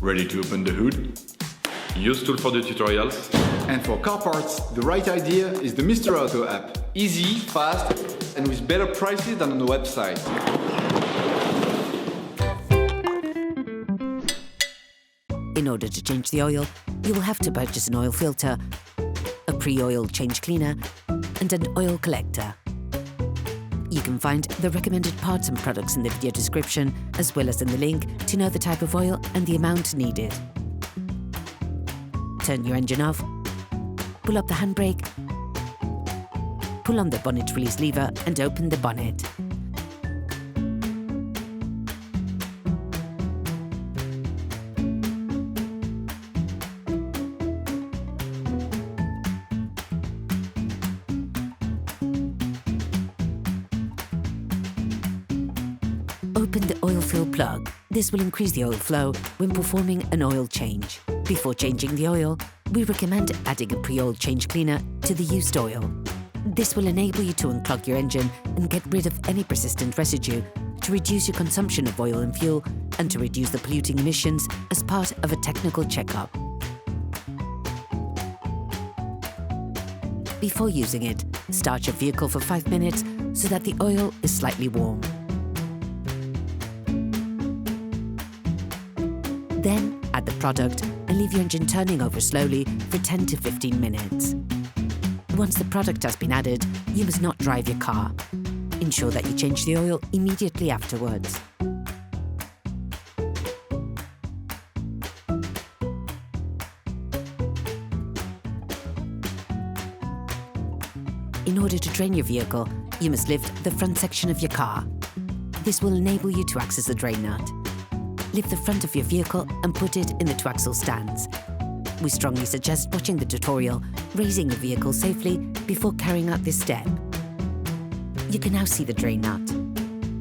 Ready to open the hood? UseTool for the tutorials. And for car parts, the right idea is the Mr. Auto app. Easy, fast, and with better prices than on the website. In order to change the oil, you will have to purchase an oil filter, a pre-oil change cleaner, and an oil collector. You can find the recommended parts and products in the video description, as well as in the link to know the type of oil and the amount needed. Turn your engine off, pull up the handbrake, pull on the bonnet release lever and open the bonnet. Open the oil fill plug. This will increase the oil flow when performing an oil change. Before changing the oil, we recommend adding a pre-oil change cleaner to the used oil. This will enable you to unclog your engine and get rid of any persistent residue, to reduce your consumption of oil and fuel, and to reduce the polluting emissions as part of a technical checkup. Before using it, start your vehicle for 5 minutes so that the oil is slightly warm. Then add the product and leave your engine turning over slowly for 10 to 15 minutes. Once the product has been added, you must not drive your car. Ensure that you change the oil immediately afterwards. In order to drain your vehicle, you must lift the front section of your car. This will enable you to access the drain nut. Lift the front of your vehicle and put it in the two-axle stands. We strongly suggest watching the tutorial, raising the vehicle safely before carrying out this step. You can now see the drain nut.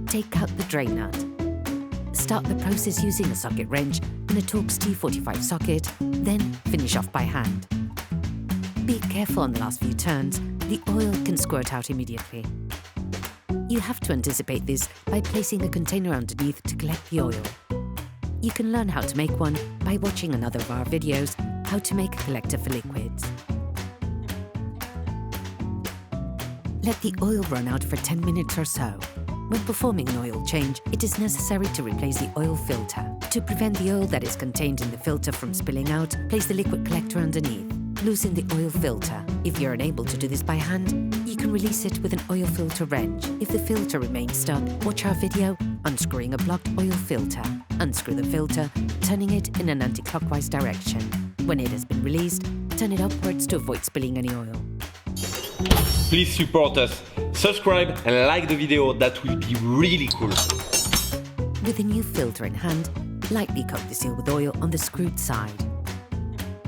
Take out the drain nut. Start the process using a socket wrench and a Torx T45 socket, then finish off by hand. Be careful on the last few turns, the oil can squirt out immediately. You have to anticipate this by placing a container underneath to collect the oil. You can learn how to make one by watching another of our videos, How to Make a Collector for Liquids. Let the oil run out for 10 minutes or so. When performing an oil change, it is necessary to replace the oil filter. To prevent the oil that is contained in the filter from spilling out, place the liquid collector underneath. Loosen the oil filter. If you're unable to do this by hand, you can release it with an oil filter wrench. If the filter remains stuck, watch our video, Unscrewing a Blocked Oil Filter. Unscrew the filter, turning it in an anti-clockwise direction. When it has been released, turn it upwards to avoid spilling any oil. Please support us, subscribe and like the video, that will be really cool. With a new filter in hand, lightly coat the seal with oil on the screwed side.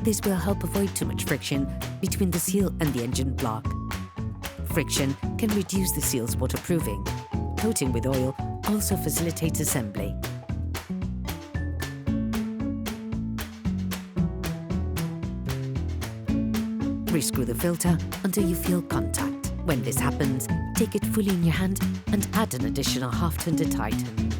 This will help avoid too much friction between the seal and the engine block. Friction can reduce the seal's waterproofing. Coating with oil also facilitates assembly. Rescrew the filter until you feel contact. When this happens, take it fully in your hand and add an additional half turn to tighten.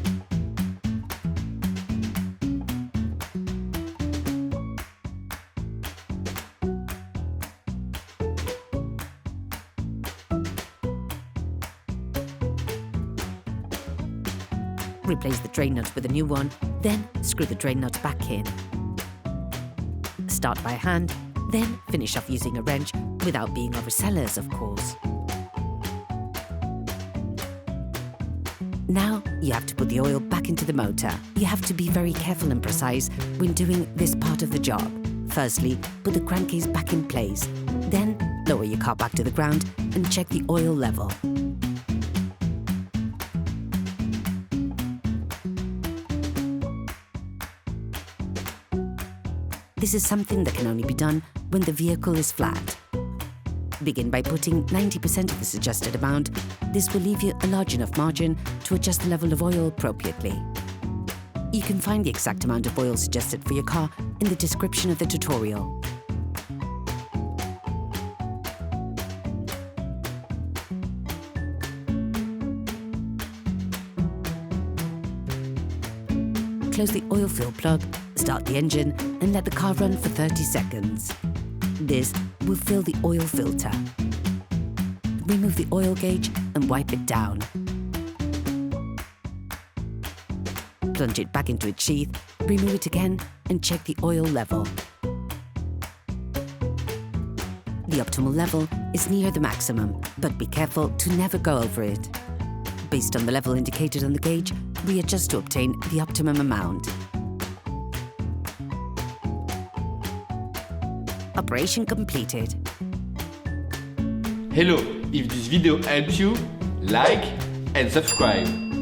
Replace the drain nut with a new one, then screw the drain nut back in. Start by hand, then finish off using a wrench without being overzealous, of course. Now you have to put the oil back into the motor. You have to be very careful and precise when doing this part of the job. Firstly, put the crankcase back in place. Then lower your car back to the ground and check the oil level. This is something that can only be done when the vehicle is flat. Begin by putting 90% of the suggested amount. This will leave you a large enough margin to adjust the level of oil appropriately. You can find the exact amount of oil suggested for your car in the description of the tutorial. Close the oil fill plug Start the engine and let the car run for 30 seconds. This will fill the oil filter. Remove the oil gauge and wipe it down. Plunge it back into its sheath, remove it again and check the oil level. The optimal level is near the maximum, but be careful to never go over it. Based on the level indicated on the gauge, readjust to obtain the optimum amount. Operation completed. Hello, if this video helps you, like and subscribe.